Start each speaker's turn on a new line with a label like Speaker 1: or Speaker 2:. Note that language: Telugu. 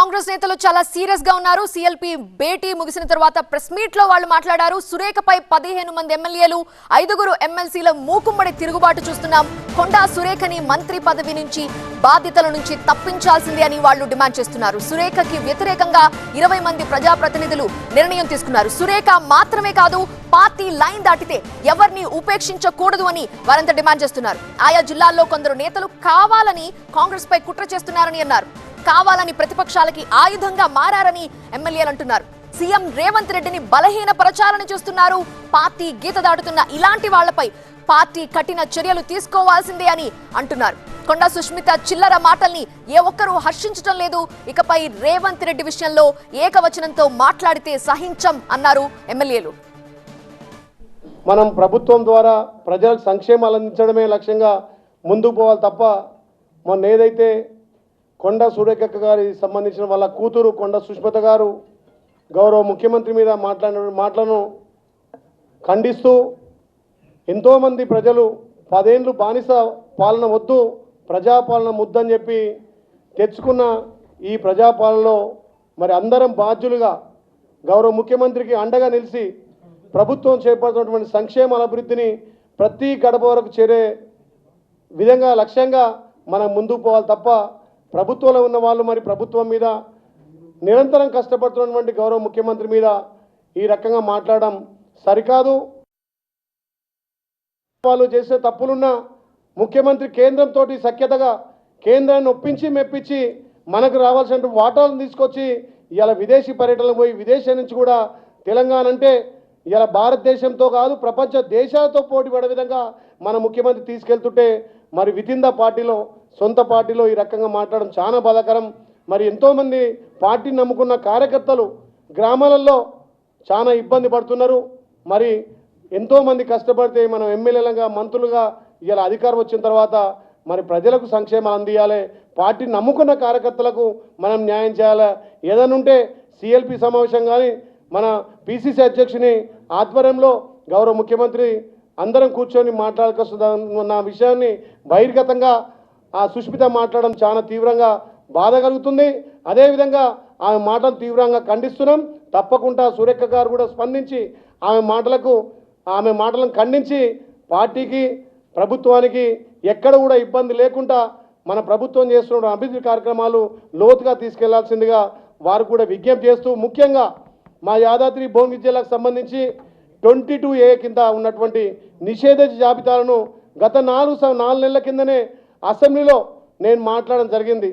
Speaker 1: కాంగ్రెస్ నేతలు చాలా సీరియస్ గా ఉన్నారు. సిఎల్పి భేటీ ముగిసిన తర్వాత ప్రెస్ మీట్ లో వాళ్ళు మాట్లాడారు. సురేఖపై 15 మంది ఎమ్మెల్యేలు 5గురు ఎమ్మెల్సీల మూకుమ్మడి తిరుగుబాటు చూస్తున్నాం. కొండా సురేఖని మంత్రి పదవి నుంచి బాధ్యతల నుంచి తప్పించాల్సిందే అని వాళ్ళు డిమాండ్ చేస్తున్నారు. సురేఖకి వ్యతిరేకంగా 20 మంది ప్రజాప్రతినిధులు నిర్ణయం తీసుకున్నారు. సురేఖ మాత్రమే కాదు, పార్టీ లైన్ దాటితే ఎవరిని ఉపేక్షించకూడదు అని వారంతా డిమాండ్ చేస్తున్నారు. ఆయా జిల్లాల్లో కొందరు నేతలు కావాలని కాంగ్రెస్ పై కుట్ర చేస్తున్నారని అన్నారు. కావాలని ప్రతిపక్షాలకి ఆయుధంగా మారారని ఎమ్మెల్యేలు అంటున్నారు. సీఎం రేవంత్ రెడ్డిని బలహీనపరచాలని చూస్తున్నారు. పార్టీ గీత దాటుతున్న ఇలాంటి వాళ్లపై పార్టీ కఠిన చర్యలు తీసుకోవాల్సిందే అని అంటున్నారు. కొండా సుష్మిత చిల్లర మాటల్ని ఏ ఒక్కరూ హర్షించడం లేదు. ఇకపై రేవంత్ రెడ్డి విషయంలో ఏకవచనంతో మాట్లాడితే సహించం అన్నారు ఎమ్మెల్యేలు.
Speaker 2: మనం ప్రభుత్వం ద్వారా ప్రజలకు సంక్షేమాలు అందించడమే లక్ష్యంగా ముందుకు పోవాలి తప్ప మొన్న ఏదైతే కొండా సురేఖ గారి సంబంధించిన వాళ్ళ కూతురు కొండా సుష్మిత గారు గౌరవ ముఖ్యమంత్రి మీద మాట్లాడిన మాటలను ఖండిస్తూ ఎంతోమంది ప్రజలు 10 ఏళ్ళు బానిస పాలన వద్దు, ప్రజాపాలన ముద్దని చెప్పి తెచ్చుకున్న ఈ ప్రజాపాలనలో మరి అందరం బాధ్యులుగా గౌరవ ముఖ్యమంత్రికి అండగా నిలిచి ప్రభుత్వం చేపడుతున్నటువంటి సంక్షేమ అభివృద్ధిని ప్రతి గడప వరకు చేరే విధంగా లక్ష్యంగా మనం ముందుకు పోవాలి తప్ప ప్రభుత్వంలో ఉన్న వాళ్ళు మరి ప్రభుత్వం మీద నిరంతరం కష్టపడుతున్నటువంటి గౌరవ ముఖ్యమంత్రి మీద ఈ రకంగా మాట్లాడడం సరికాదు. వాళ్ళు చేసే తప్పులున్న ముఖ్యమంత్రి కేంద్రంతో సఖ్యతగా కేంద్రాన్ని ఒప్పించి మెప్పించి మనకు రావాల్సిన వాటాలను తీసుకొచ్చి ఇలా విదేశీ పర్యటనలు పోయి విదేశం నుంచి కూడా తెలంగాణ అంటే ఇలా భారతదేశంతో కాదు ప్రపంచ దేశాలతో పోటీ పడే విధంగా మన ముఖ్యమంత్రి తీసుకెళ్తుంటే మరి వితిన్ ద పార్టీలో సొంత పార్టీలో ఈ రకంగా మాట్లాడడం చాలా బాధాకరం. మరి ఎంతోమంది పార్టీని నమ్ముకున్న కార్యకర్తలు గ్రామాలలో చాలా ఇబ్బంది పడుతున్నారు. మరి ఎంతోమంది కష్టపడితే మనం ఎమ్మెల్యేలుగా మంత్రులుగా ఇలా అధికారం వచ్చిన తర్వాత మరి ప్రజలకు సంక్షేమాలు అందియాలి, పార్టీని నమ్ముకున్న కార్యకర్తలకు మనం న్యాయం చేయాలి. ఏదైనా ఉంటే సిఎల్పి సమావేశం కానీ మన పిసిసి అధ్యక్షుని ఆధ్వర్యంలో గౌరవ ముఖ్యమంత్రి అందరం కూర్చొని మాట్లాడుకున్న విషయాన్ని బహిర్గతంగా ఆ సుష్మిత మాట్లాడడం చాలా తీవ్రంగా బాధ కలుగుతుంది. అదేవిధంగా ఆమె మాటలు తీవ్రంగా ఖండిస్తున్నాం. తప్పకుండా సురేఖ గారు కూడా స్పందించి ఆమె మాటలను ఖండించి పార్టీకి ప్రభుత్వానికి ఎక్కడ కూడా ఇబ్బంది లేకుండా మన ప్రభుత్వం చేస్తున్న అభివృద్ధి కార్యక్రమాలు లోతుగా తీసుకెళ్లాల్సిందిగా వారు కూడా విజ్ఞప్తి చేస్తూ ముఖ్యంగా మా యాదాద్రి భువనగిరి జిల్లాకు సంబంధించి 22A కింద ఉన్నటువంటి నిషేధిత జాబితాలను గత 4 నెలల కిందనే అసెంబ్లీలో నేను మాట్లాడడం జరిగింది.